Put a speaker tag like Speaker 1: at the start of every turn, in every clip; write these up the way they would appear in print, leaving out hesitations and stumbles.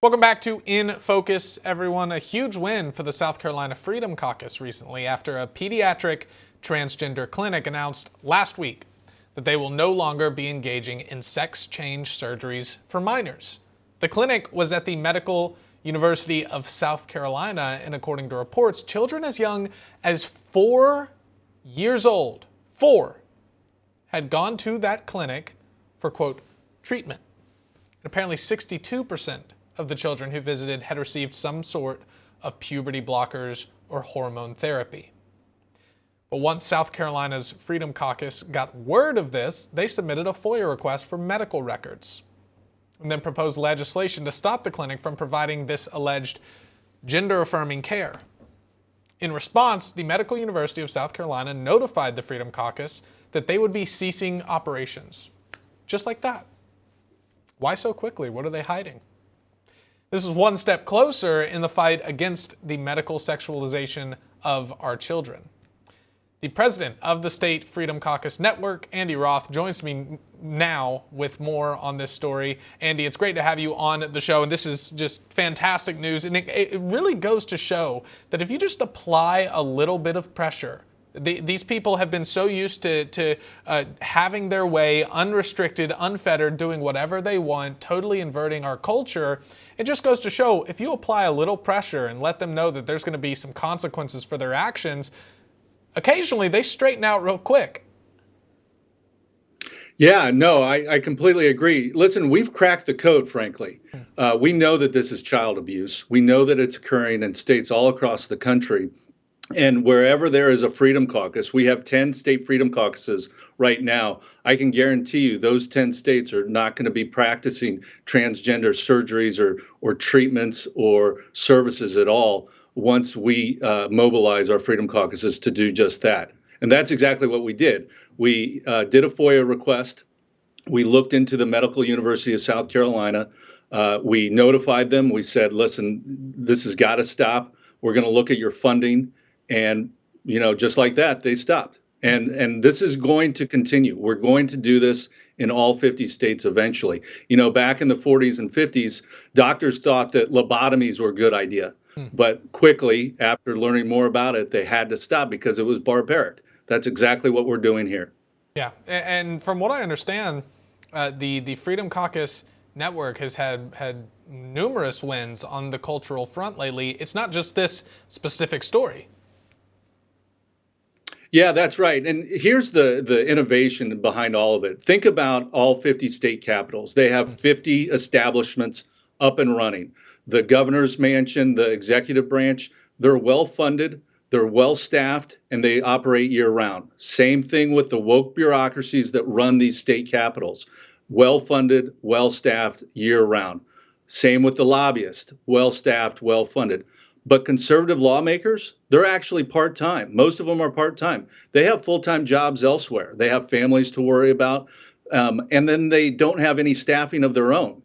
Speaker 1: Welcome back to In Focus, everyone. A huge win for the South Carolina Freedom Caucus recently after a pediatric transgender clinic announced last week that they will no longer be engaging in sex change surgeries for minors. The clinic was at the Medical University of South Carolina, and according to reports, children as young as 4 years old, had gone to that clinic for, quote, treatment. And apparently 62% of the children who visited had received some sort of puberty blockers or hormone therapy. But once South Carolina's Freedom Caucus got word of this, they submitted a FOIA request for medical records and then proposed legislation to stop the clinic from providing this alleged gender-affirming care. In response, the Medical University of South Carolina notified the Freedom Caucus that they would be ceasing operations. Just like that. Why so quickly? What are they hiding? This is one step closer in the fight against the medical sexualization of our children. The president of the State Freedom Caucus Network, Andy Roth, joins me now with more on this story. Andy, it's great to have you on the show, and this is just fantastic news. And it really goes to show that if you just apply a little bit of pressure, these people have been so used to having their way, unrestricted, unfettered, doing whatever they want, totally inverting our culture. It just goes to show if you apply a little pressure and let them know that there's going to be some consequences for their actions, occasionally they straighten out real quick.
Speaker 2: Yeah, no, I completely agree. Listen, we've cracked the code, frankly. We know that this is child abuse. We know that it's occurring in states all across the country. And wherever there is a Freedom Caucus, we have 10 state Freedom Caucuses right now. I can guarantee you those 10 states are not going to be practicing transgender surgeries or treatments or services at all once we mobilize our Freedom Caucuses to do just that. And that's exactly what we did. We did a FOIA request. We looked into the Medical University of South Carolina. We notified them. We said, listen, this has got to stop. We're going to look at your funding. And, just like that, they stopped. And this is going to continue. We're going to do this in all 50 states eventually. Back in the 40s and 50s, doctors thought that lobotomies were a good idea. But quickly, after learning more about it, they had to stop because it was barbaric. That's exactly what we're doing here.
Speaker 1: Yeah. And from what I understand, the Freedom Caucus Network has had numerous wins on the cultural front lately. It's not just this specific story.
Speaker 2: Yeah, that's right. And here's the innovation behind all of it. Think about all 50 state capitals. They have 50 establishments up and running. The governor's mansion, the executive branch, they're well funded, they're well staffed, and they operate year round. Same thing with the woke bureaucracies that run these state capitals. Well funded, well staffed, year round. Same with the lobbyists, well staffed, well funded. But conservative lawmakers, they're actually part-time. Most of them are part-time. They have full-time jobs elsewhere. They have families to worry about. And then they don't have any staffing of their own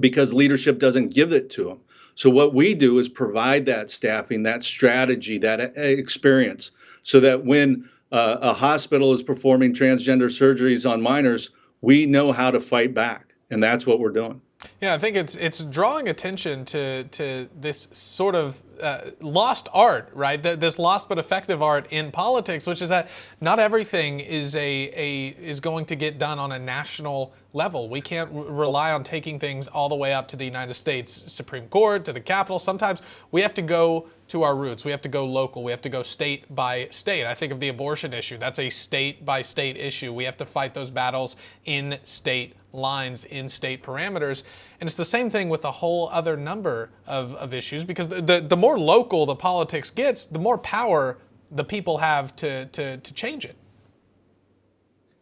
Speaker 2: because leadership doesn't give it to them. So what we do is provide that staffing, that strategy, that experience, so that when a hospital is performing transgender surgeries on minors, we know how to fight back. And that's what we're doing.
Speaker 1: Yeah, I think it's drawing attention to this sort of lost art, right? This lost but effective art in politics, which is that not everything is going to get done on a national level. We can't rely on taking things all the way up to the United States Supreme Court, to the Capitol. Sometimes we have to go to our roots. We have to go local. We have to go state by state. I think of the abortion issue. That's a state by state issue. We have to fight those battles in state lines, in state parameters. And it's the same thing with a whole other number of issues, because the more local the politics gets, the more power the people have to change it.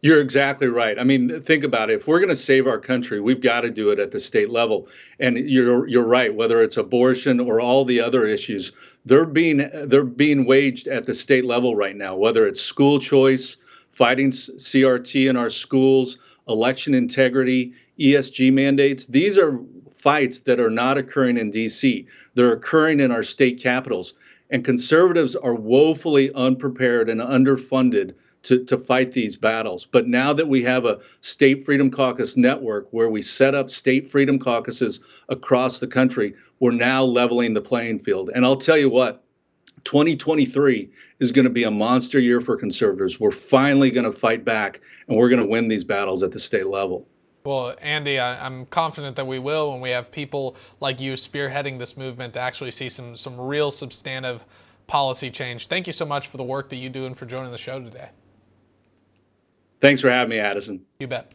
Speaker 2: You're exactly right. I mean, think about it. If we're going to save our country, we've got to do it at the state level. And you're right. Whether it's abortion or all the other issues, they're being waged at the state level right now. Whether it's school choice, fighting CRT in our schools, election integrity, ESG mandates. These are fights that are not occurring in D.C. They're occurring in our state capitals. And conservatives are woefully unprepared and underfunded to fight these battles. But now that we have a state freedom caucus network where we set up state freedom caucuses across the country, we're now leveling the playing field. And I'll tell you what, 2023 is going to be a monster year for conservatives. We're finally going to fight back, and we're going to win these battles at the state level.
Speaker 1: Well, Andy, I'm confident that we will when we have people like you spearheading this movement to actually see some real substantive policy change. Thank you so much for the work that you do and for joining the show today.
Speaker 2: Thanks for having me, Addison.
Speaker 1: You bet.